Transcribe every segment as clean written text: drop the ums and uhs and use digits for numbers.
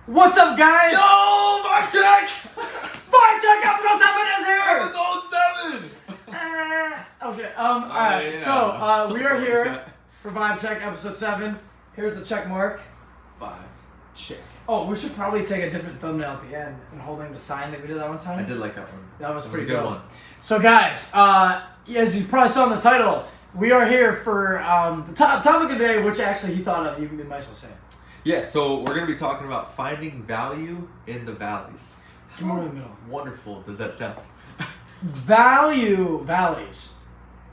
What's up, guys? Yo, VibeCheck! VibeCheck episode 7 is here! Episode 7! Okay, alright, yeah. so, we are here for VibeCheck episode 7. Here's the check mark. VibeCheck. Oh, we should probably take a different thumbnail at the end and holding the sign that we did that one time. I did like that one. That was pretty a good good. one. So, guys, as you probably saw in the title, we are here for the topic of the day, which actually he thought of. You might as well say it. Yeah, so we're going to be talking about finding value in the valleys. Give me more in the middle. Wonderful does that sound? Valleys.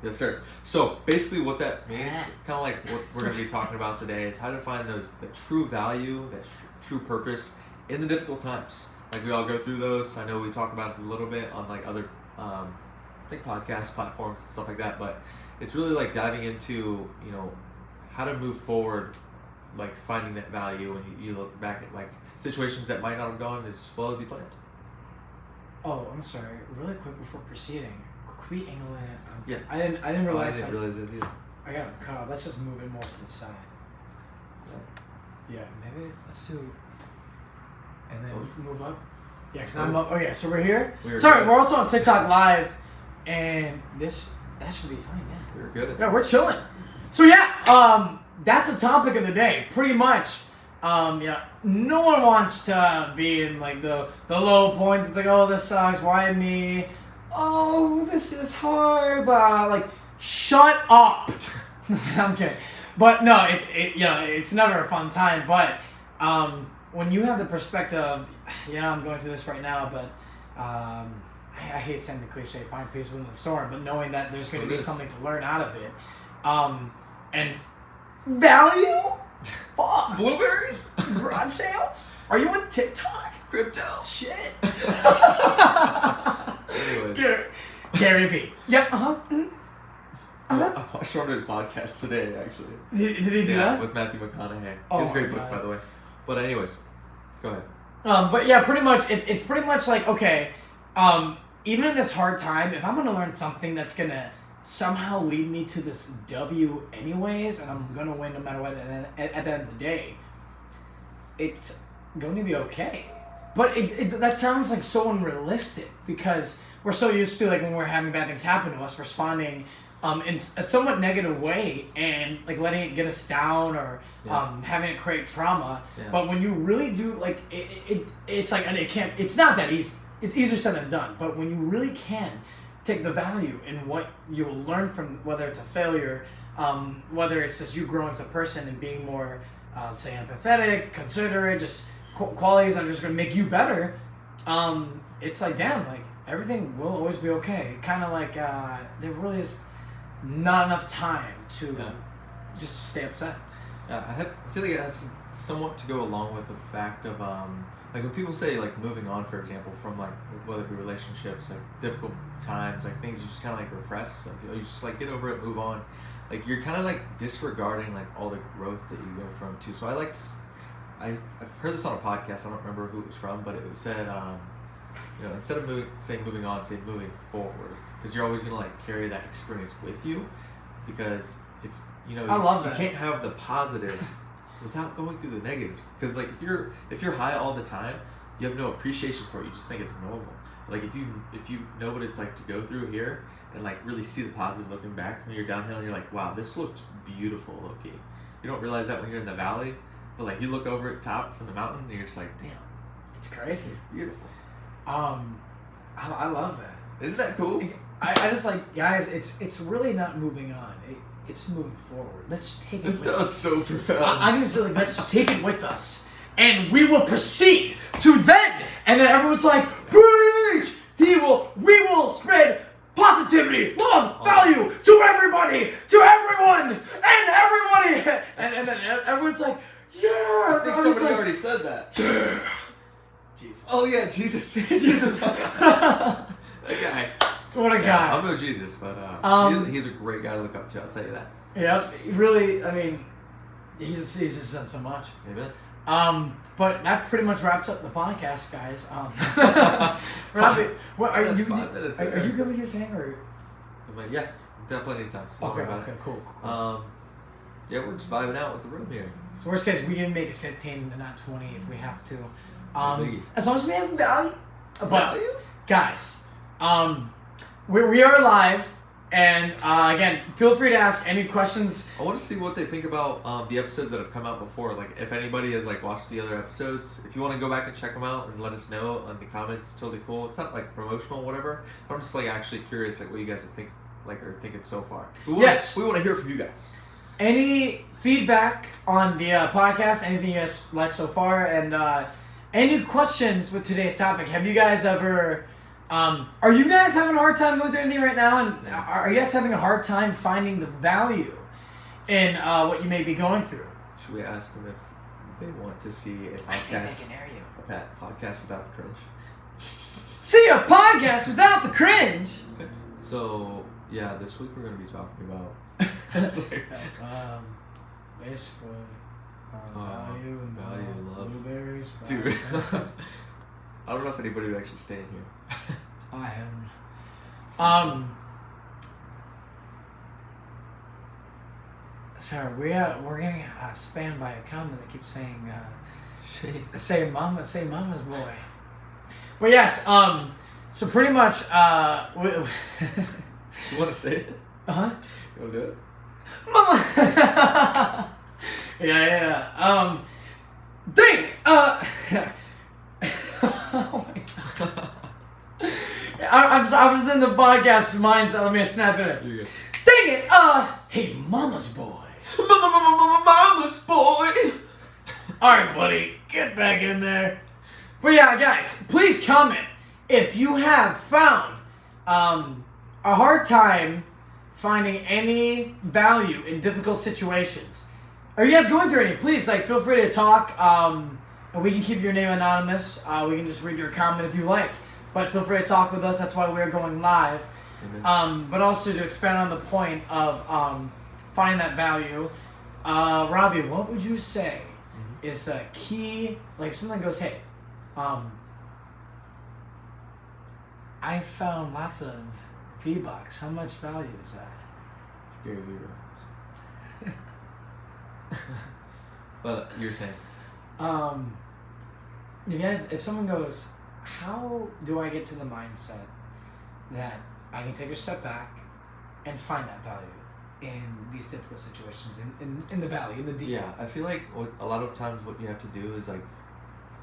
Yes, sir. So basically what that means, kind of like what we're going to be talking about today, is how to find the true value, that true purpose in the difficult times. Like we all go through those. I know we talk about it a little bit on like other I think podcast platforms and stuff like that, but it's really like diving into, you know, how to move forward, like finding that value when you look back at like situations that might not have gone as well as you planned. Oh, I'm sorry. Really quick before proceeding, could we angle it? Yeah. I didn't realize. I didn't realize it either. I got him cut off. Let's just move it more to the side. Yeah, maybe let's do. And then move up. Yeah, because I'm up. Oh yeah, so we're here. Sorry, we're also on TikTok live, and that should be fine. Yeah. We're good. Yeah, we're chilling. So yeah, that's the topic of the day, pretty much. Yeah, no one wants to be in like the low points. It's like, oh, this sucks. Why me? Oh, this is hard. Like, shut up. I'm kidding. But no, it's never a fun time. But when you have the perspective of, I'm going through this right now, but I hate saying the cliche, find peace within the storm, but knowing that there's going to be something to learn out of it, and value. Fuck. Blueberries? Garage sales? Are you on TikTok? Crypto? Shit. Anyways. Gary V. Yep. I watched one of his podcasts today, actually. Did he do that? With Matthew McConaughey. Oh, He's a great my book, God. by the way. But anyways, go ahead. But yeah, pretty much, it's pretty much like, okay, even in this hard time, if I'm going to learn something that's going to somehow lead me to this W anyways, and I'm going to win no matter what at the end of the day, it's going to be okay. But that sounds like so unrealistic because we're so used to, like, when we're having bad things happen to us, responding in a somewhat negative way and, like, letting it get us down or having it create trauma. Yeah. But when you really do, like, it's like, and it's not that easy. It's easier said than done. But when you really can take the value in what you will learn from, whether it's a failure, whether it's just you growing as a person and being more, say, empathetic, considerate, just qualities that are just going to make you better, it's like, damn, like, everything will always be okay. Kind of like there really is not enough time to just stay upset. I feel like it has somewhat to go along with the fact of like when people say like moving on, for example, from like whether it be relationships, like difficult times, like things you just kind of like repress, like you just like get over it, move on. Like you're kind of like disregarding like all the growth that you go from too. So I like to, I've heard this on a podcast. I don't remember who it was from, but it was said, instead of moving on, say moving forward, because you're always gonna like carry that experience with you, because if I love that. You can't have the positives without going through the negatives. Because like if you're high all the time, you have no appreciation for it. You just think it's normal. Like if you know what it's like to go through here and like really see the positive looking back when you're downhill and you're like, wow, this looked beautiful, low-key. You don't realize that when you're in the valley, but like you look over at top from the mountain and you're just like, damn, it's crazy. This is beautiful. I love that. Isn't that cool? I just like, guys, it's really not moving on. It's moving forward. Let's take it. That sounds so profound. I'm gonna say, like, let's take it with us, and we will proceed to then. And then everyone's like, preach! We will spread positivity, love, value to everybody, to everyone, and everybody. And then everyone's like, yeah. I think somebody already said that. Yeah. Jesus. Oh yeah, Jesus. Jesus. That guy. What a guy. I'm no Jesus, but he's a great guy to look up to, I'll tell you that. Yeah, really, I mean, he's just done so much. Amen. But that pretty much wraps up the podcast, guys. What are you good with your thing, or? Yeah, got plenty of time. So okay, cool. Yeah, we're just vibing out with the room here. So worst case, we can make it 15 and not 20 if we have to. Biggie. As long as we have value. But Value? guys, we are live, and again, feel free to ask any questions. I want to see what they think about the episodes that have come out before. Like, if anybody has like watched the other episodes, if you want to go back and check them out and let us know in the comments, totally cool. It's not like promotional, or whatever. But I'm just like actually curious, like what you guys are thinking so far. We want to hear from you guys. Any feedback on the podcast? Anything you guys like so far? And any questions with today's topic? Have you guys ever? Are you guys having a hard time going through anything right now? And are you guys having a hard time finding the value in what you may be going through? Should we ask them if they want to see a I think they podcast? can hear you. A podcast without the cringe. See a podcast without the cringe. Okay. So yeah, this week we're gonna be talking about. Basically, value and value, love. blueberries. Dude. I don't know if anybody would actually stay in here. I haven't. Sorry, we're getting spammed by a comment that keeps saying, say mama's boy. But yes, so pretty much, You want to say it? huh? You want to do it? Mama. yeah. Dang it. Oh my god. I was in the podcast mindset. Let me snap it. You're good. Dang it. Hey, mama's boy. Mama's boy. All right, buddy, get back in there. But yeah, guys, please comment if you have found a hard time finding any value in difficult situations. Are you guys going through any? Please, feel free to talk, and we can keep your name anonymous. We can just read your comment if you like. But feel free to talk with us. That's why we're going live. But also to expand on the point of finding that value, Robbie, what would you say is a key? Like someone goes, hey, I found lots of V-Bucks. How much value is that? Scary V-Bucks. But you're saying? If someone goes, how do I get to the mindset that I can take a step back and find that value in these difficult situations, in the valley, in the deep? Yeah, I feel like a lot of times what you have to do is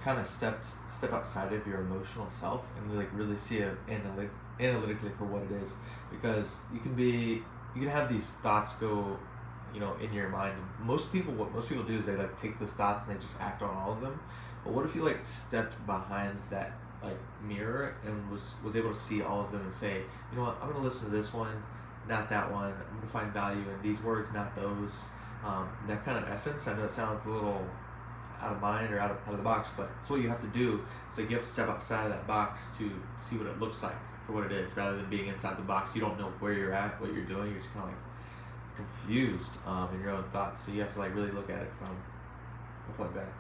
kind of step outside of your emotional self and really see it analytically for what it is, because you can have these thoughts go in your mind. And what most people do is they take those thoughts and they just act on all of them. But what if you stepped behind that mirror and was able to see all of them and say, you know what, I'm gonna listen to this one, not that one. I'm gonna find value in these words, not those. That kind of essence. I know it sounds a little out of mind or out of the box, but it's what you have to do. So you have to step outside of that box to see what it looks like for what it is, rather than being inside the box. You don't know where you're at, what you're doing. You're just kind of confused in your own thoughts. So you have to really look at it from a point back,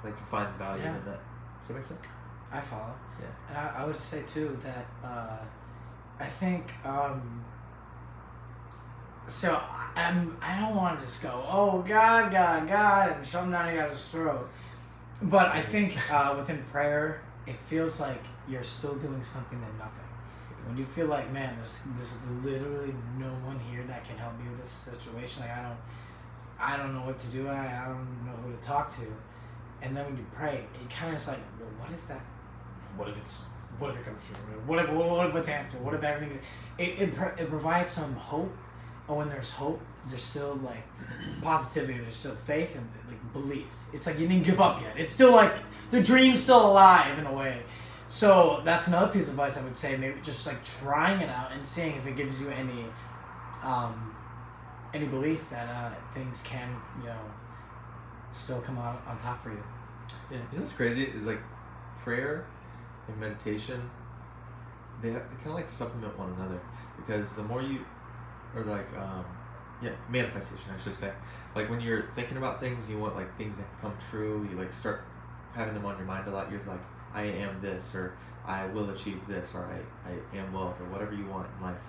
to find value in that. Does that make sense? I follow. Yeah. And I would say too that I think so I don't want to just go, oh God, and shove them down your guys' throat. But I think within prayer, it feels like you're still doing something than nothing. When you feel like, man, there's literally no one here that can help me with this situation. I don't know what to do. I don't know who to talk to. And then when you pray, it kind of is like, well, what if it comes true? What if it's answered? What if everything? It provides some hope. And when there's hope, there's still positivity. There's still faith and belief. It's you didn't give up yet. It's still the dream's still alive in a way. So that's another piece of advice I would say. Maybe just trying it out and seeing if it gives you any belief that things can still come out on top for you. Yeah, what's crazy is prayer and meditation. They kind of supplement one another, because the more you, or manifestation I should say. When you're thinking about things, you want things to come true. You start having them on your mind a lot. You're I am this, or I will achieve this, or I am wealth, or whatever you want in life,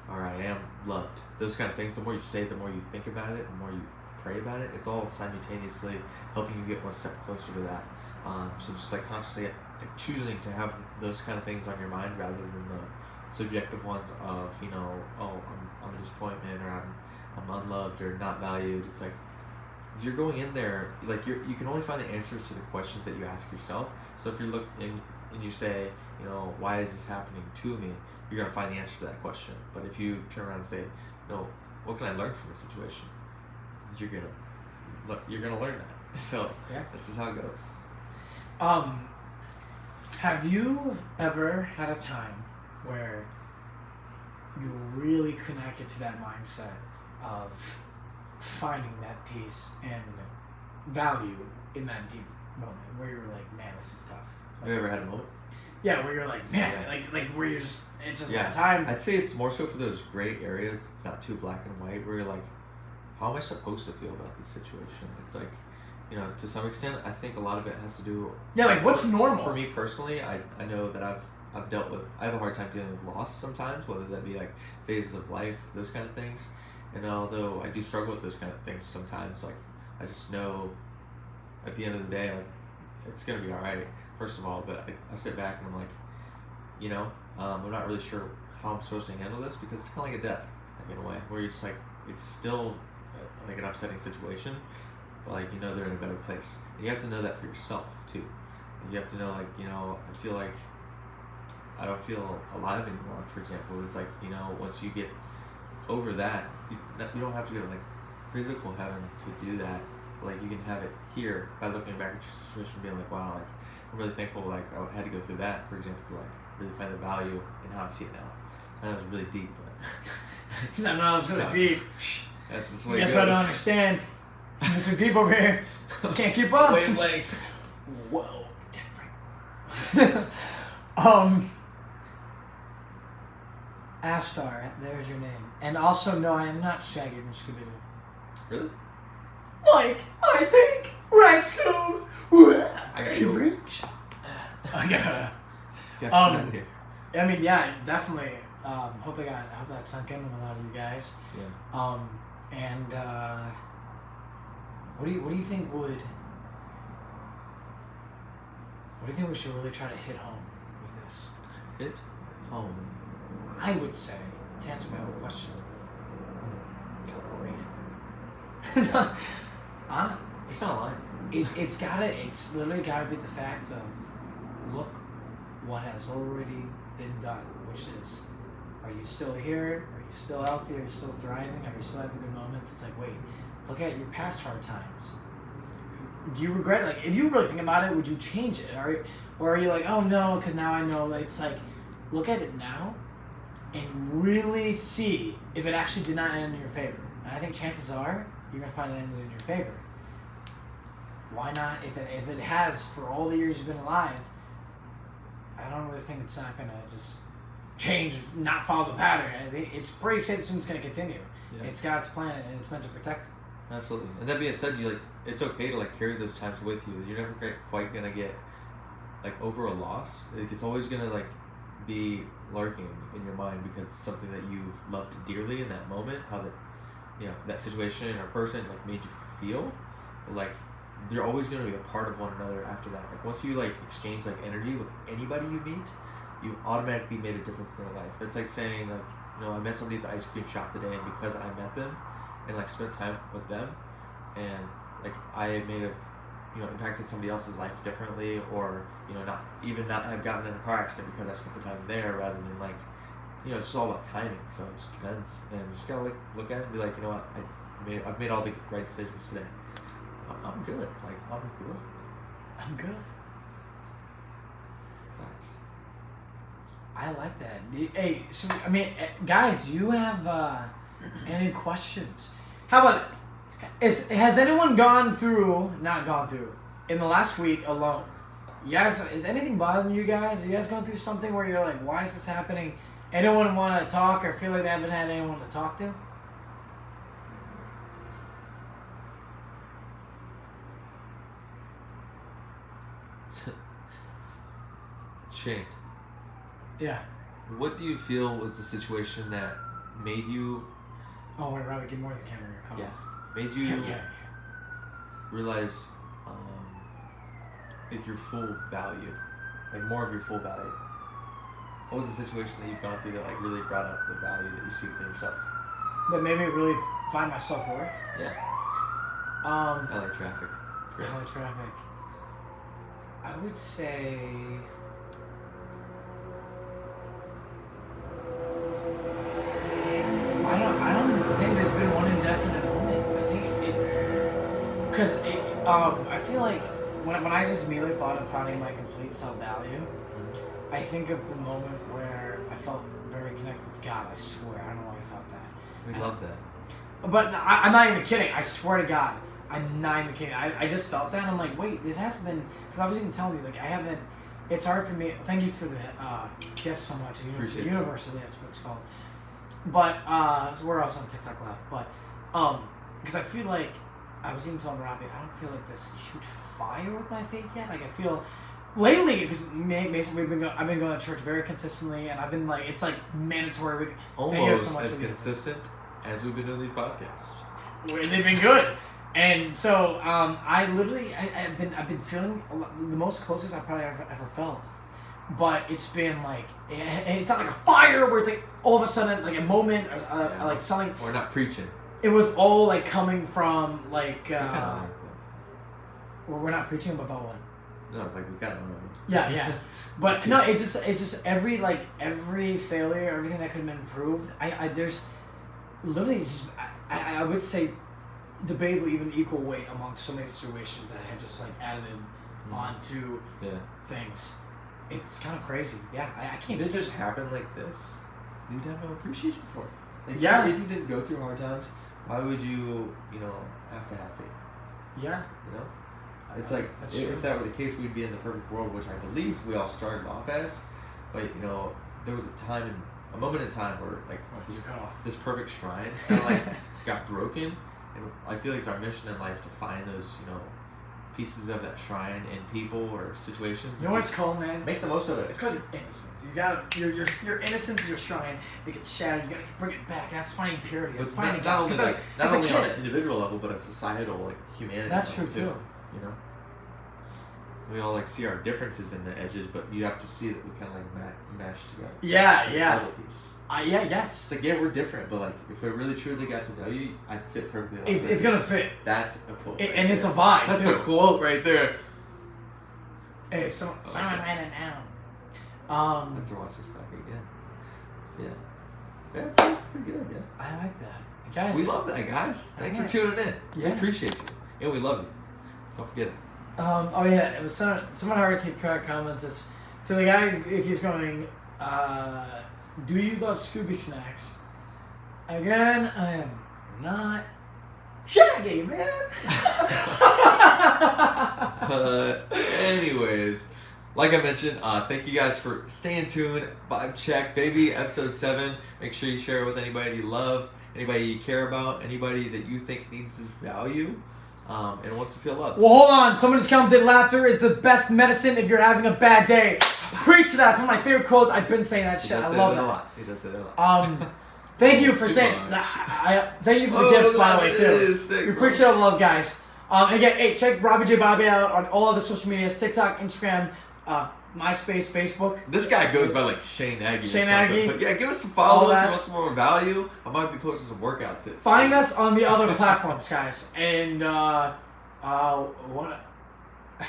or I am loved. Those kind of things. The more you say, the more you think about it, the more you pray about it. It's all simultaneously helping you get one step closer to that. So just like consciously like choosing to have those kind of things on your mind rather than the subjective ones of, you know, oh, I'm a disappointment, or I'm unloved or not valued. It's like you're going in there, like you can only find the answers to the questions that you ask yourself. So if you look and you say, you know, why is this happening to me? You're gonna find the answer to that question. But if you turn around and say, no, what can I learn from this situation? You're gonna learn that. So Yeah. This is how it goes. Have you ever had a time where you really connected to that mindset of finding that peace and value in that deep moment where you're like, man, this is tough? Have you ever had a moment? Yeah, where you're like, man, Yeah. like where you're just, it's just Yeah. a time. I'd say it's more so for those gray areas. It's not too black and white where you're like, how am I supposed to feel about this situation? It's like, you know, to some extent, I think a lot of it has to do. Yeah, like what's normal? For me personally, I know that I've dealt with, I have a hard time dealing with loss sometimes, whether that be like phases of life, those kind of things. And although I do struggle with those kind of things sometimes, like I just know at the end of the day, like it's gonna be all right, first of all. But I sit back and I'm like, you know, I'm not really sure how I'm supposed to handle this, because it's kind of like a death, like, in a way, where you're just like, it's still like an upsetting situation, but like, you know, they're in a better place. And you have to know that for yourself too. And you have to know, like, you know, I feel like I don't feel alive anymore, for example. It's like, you know, once you get over that, you don't have to go to like physical heaven to do that. But like you can have it here by looking back at your situation and being like, wow, like I'm really thankful like I had to go through that, for example, to like really find the value in how I see it now. I know it was really deep, but I know it's really deep. That's just You what it guys goes. better understand. There's some people over here can't keep up. Wavelength. Whoa, different. Ashtar, there's your name. And also, no, I am not Shaggy from Scooby-Doo. Really? Like, I think, right, Scoob? I got you. Rich. I gotta. Get out of here. I mean, yeah, definitely. Hope that sunk in with a lot of you guys. Yeah. And what do you think would? What do you think we should really try to hit home with this? Hit home. I would say, to answer my own question, crazy. It's not lying. It's literally gotta be the fact of, look what has already been done, which is, are you still here? Are you still healthy? Are you still thriving? Are you still having good moments? It's like, wait, look at your past hard times. Do you regret it? Like, if you really think about it, would you change it? Or are you like, oh no, because now I know. Like, it's like, look at it now and really see if it actually did not end in your favor. And I think chances are you're gonna find it ended in your favor. Why not? If it has for all the years you've been alive, I don't really think it's not gonna just change, not follow the pattern. I think it's pretty safe to assume it's gonna continue. Yeah. It's God's plan and it's meant to protect. Absolutely. And that being said, you like, it's okay to like carry those times with you. You're never quite gonna get like over a loss. Like, it's always gonna like be lurking in your mind because it's something that you've loved dearly in that moment. How that, you know, that situation or person like made you feel. But, like, they're always gonna be a part of one another after that. Like once you like exchange like energy with anybody you meet, you automatically made a difference in their life. It's like saying like, you know, I met somebody at the ice cream shop today, and because I met them and like spent time with them, and like I may have, you know, impacted somebody else's life differently, or, you know, not have gotten in a car accident because I spent the time there, rather than like, you know, it's just all about timing. So it just depends, and you just gotta like look at it and be like, you know what, I've made all the right decisions today. I'm good. Like I'm good. I'm good. Facts. I like that. Hey, so I mean, guys, you have any questions? How about it? Has anyone not gone through in the last week alone? You guys, is anything bothering you guys? Are you guys going through something where you're like, why is this happening? Anyone want to talk or feel like they haven't had anyone to talk to? Shane, Yeah. what do you feel was the situation that made you Oh wait, Robert, get more of the camera. Come Yeah. off. made you Yeah. realize like your full value, like more of your full value? What was the situation that you've gone through that like really brought out the value that you see within yourself? That made me really find my self-worth. Yeah. LA traffic. It's great. LA traffic. I would say. I don't think there's been one indefinite moment. I think because I feel like when I just immediately thought of finding my complete self-value, I think of the moment where I felt very connected with God. I swear, I don't know why I thought that. We love that. But I'm not even kidding. I swear to God, I'm not even kidding. I just felt that. And I'm like, wait, this has been, because I was even telling you, like, I haven't. It's hard for me. Thank you for the gift so much. Appreciate the it. University, that's what it's called. But so we're also on TikTok Live. But because I feel like I was even telling Robbie, I don't feel like this huge fire with my faith yet. Like I feel lately, because Mason, I've been going to church very consistently, and I've been like, it's like mandatory. Almost as consistent as we've been doing these podcasts. They've been good. And so I literally I've been feeling the most closest I probably ever felt, but it's been like it's not like a fire where it's like all of a sudden like a moment or like something. We're not preaching. It was all like coming from like. Well, we're not preaching about what. No, it's like we got it. Yeah. But no, it just every failure, everything that could have been improved. There's literally just I would say. Debatably even equal weight among so many situations that have just like added onto things. It's kind of crazy. Yeah, I can't. If it just happened like this, you'd have no appreciation for it. Like, yeah. If you didn't go through hard times, why would you have to have faith? Yeah. It's like if that were the case, we'd be in the perfect world, which I believe we all started off as. But there was a moment in time where like this perfect shrine kind of like got broken. And I feel like it's our mission in life to find those, pieces of that shrine in people or situations. You know what it's called, man? Make the most of it. It's called your innocence. You got your innocence is your shrine. They get shattered. You gotta bring it back. That's finding purity. That's finding not only on an individual level, but a societal humanity. That's true too. We all see our differences in the edges, but you have to see that we kind of mesh together. Yeah. Puzzle piece. Yes. It's we're different, but if we really truly got to know you, I'd fit perfectly. It's gonna fit. That's a quote. And it's a vibe. That's too. a quote right there. Hey, someone ran it down. I have to watch this back again. Yeah. That's pretty good. Yeah. I like that, guys. We love that, guys. Thanks for tuning in. Yeah. We appreciate you, and we love you. Don't forget it. It was somewhat hard to keep track of comments. To the guy who keeps going. Do you love Scooby snacks? Again, I am not shaggy, man. Anyways, like I mentioned, thank you guys for staying tuned. VibeCheck, baby, episode 7. Make sure you share it with anybody you love, anybody you care about, anybody that you think needs this value. And wants to feel loved. Well, hold on. Someone just commented, laughter is the best medicine if you're having a bad day. Preach to that. It's one of my favorite quotes. I've been saying that shit. I love that. He does say that a lot. Thank you for saying that. Thank you for the gifts, by the way, too. Sick, we appreciate all the love, guys. Again, hey, check Robbie J. Bobby out on all other social medias, TikTok, Instagram, MySpace, Facebook. This guy goes by Shane Aggie or something. Aggie. But yeah, give us some follow if you want some more value. I might be posting some workout tips. Find us on the other platforms, guys. And, what?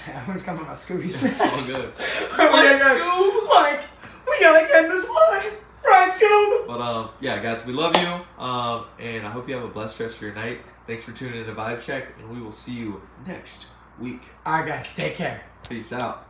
Everyone's coming about Scooby snacks. It's all good. Scoob! We gotta get this live! Right, Scoob! But, yeah, guys, we love you. And I hope you have a blessed rest of your night. Thanks for tuning in to VibeCheck, and we will see you next week. Alright, guys, take care. Peace out.